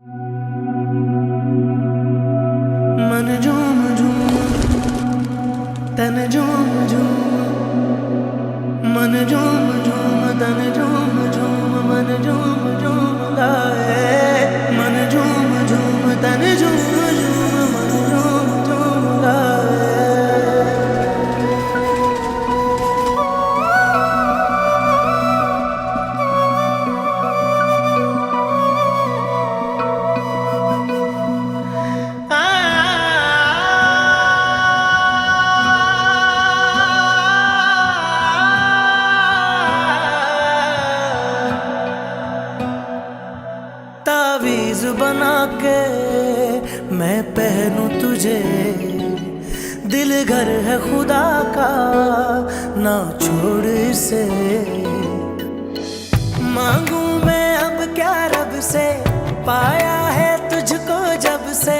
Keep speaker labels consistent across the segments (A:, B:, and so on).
A: मन झूम झूम तन झूम झूम, मन झूम झूम तन झूम झूम, मन झूम झूम गाए। मन झूम झूम तन झूम झूम, मन झूम झूम गाए। तावीज़ बना के मैं पहनूं तुझे, दिल घर है खुदा का ना छोड़ इसे। मांगू मैं अब क्या रब से, पाया है तुझको जब से।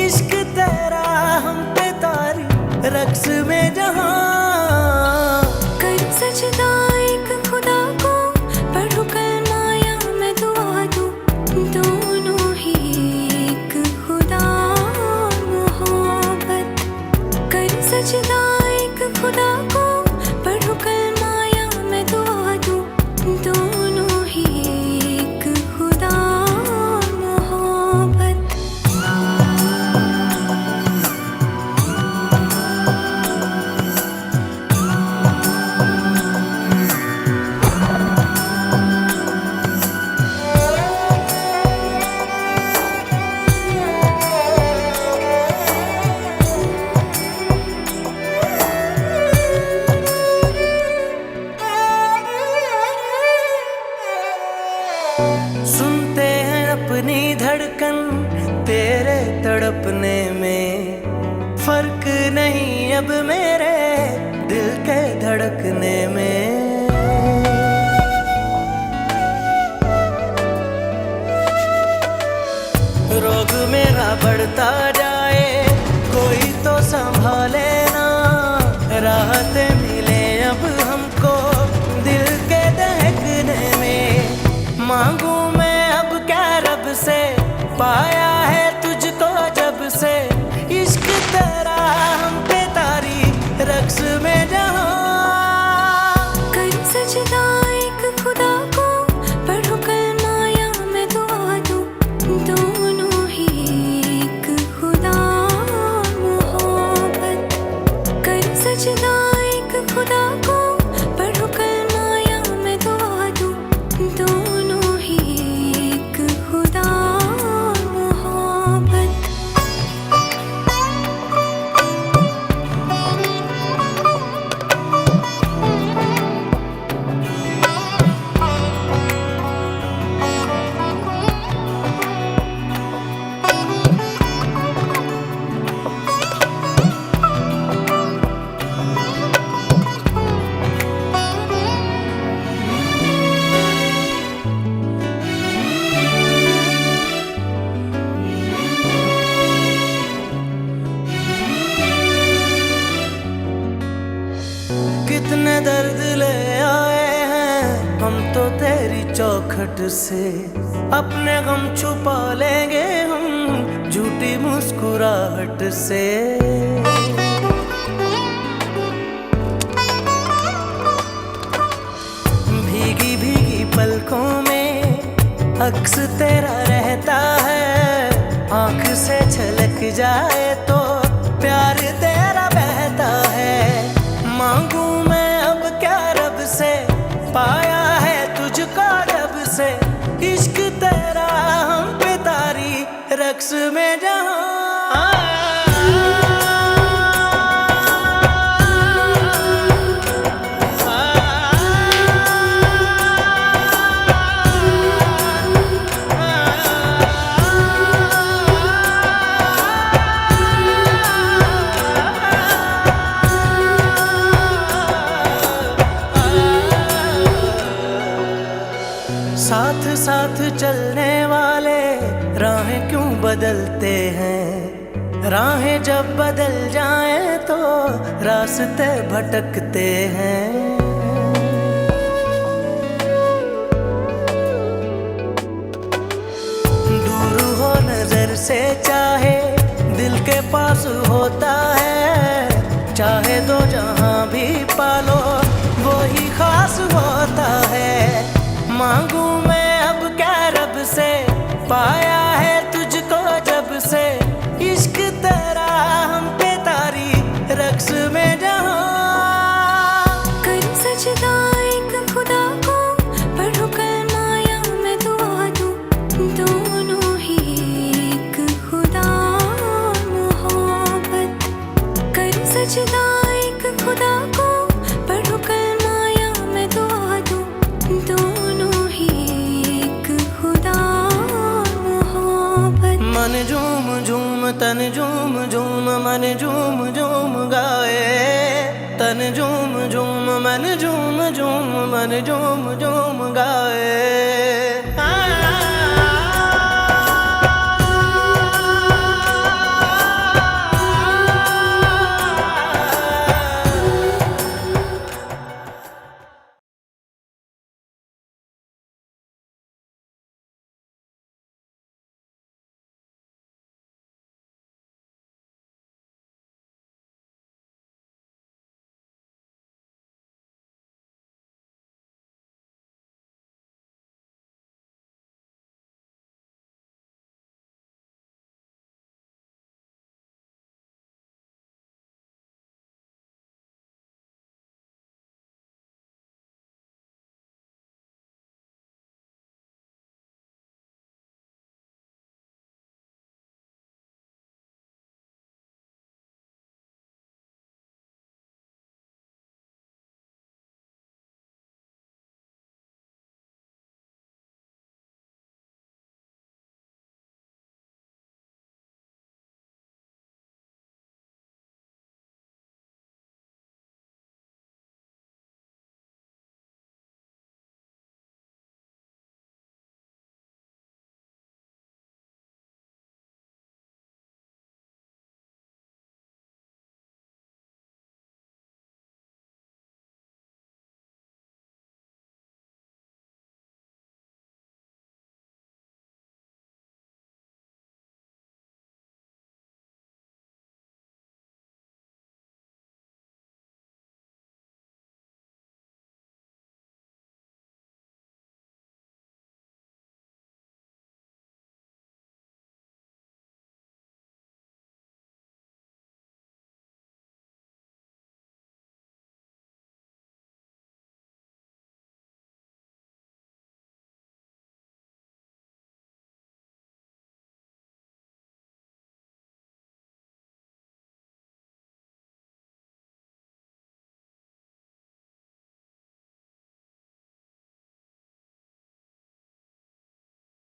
A: इश्क तेरा हम पे तारी रक्स में जहां,
B: कर सजदा एक खुदा को, पढ़ूं कलमा या मैं दुआ दूं, दोनों ही एक खुदा मोहब्बत। कर सजदा एक खुदा को, पढ़ूं कलमा या मैं दुआ दूं, दोनों ही एक खुदा मोहब्बत।
A: सुनते हैं अपनी धड़कन तेरे तड़पने में, फर्क नहीं अब मेरे दिल के धड़कने में। रोग मेरा बढ़ता जाए कोई तो संभाले ना, राहतें मिले अब हमको दिल के दहकने में। मांगू मैं अब क्या रब से, पाया है तुझको जब से। इश्क तेरा हम पे तारी रक्स में जहां,
B: कर सजदा एक खुदा को, पढ़ूं कलमा या मैं दुआ दूं, दोनों ही एक खुदा मोहब्बत। कर सजदा एक खुदा को, पढ़ूं कलमा या मैं दुआ दूं, दोनों ही एक खुदा मोहब्बत।
A: कितने दर्द ले आए हैं हम तो तेरी चौखट से। अपने गम छुपा लेंगे हम झूठी मुस्कुराहट से। भीगी भीगी पलकों में अक्स तेरा रहता है, आंख से छलक जाए तो प्यार तेरा बहता है। मांगू मैं अब क्या रब से, पाया है तुझको जब से। इश्क तेरा हम पे तारी रक्स में जहां, साथ साथ चलने वाले राहें क्यों बदलते हैं। राहें जब बदल जाएं तो रास्ते भटकते हैं। दूर से चाहे दिल के पास होता है, चाहे दो जहां भी पालो वही खास होता है। मांगू मैं अब क्या रब से, पाया है तुझको जब से, इश्क तेरा हम पे तारी रक्स में जहां।
B: कर सजदा एक खुदा को, पढ़ो कलमा या मैं दुआ दूं, दोनों ही एक खुदा मोहब्बत। कर सजदा एक खुदा को, पढ़ो कलमा या मैं दुआ दूं, दोनों ही एक खुदा मोहब्बत।
A: मन झूम झूम तन झूम झूम मन झूम झूम गाए, तन झूम झूम मन झूम झूम मन झूम झूम गाए।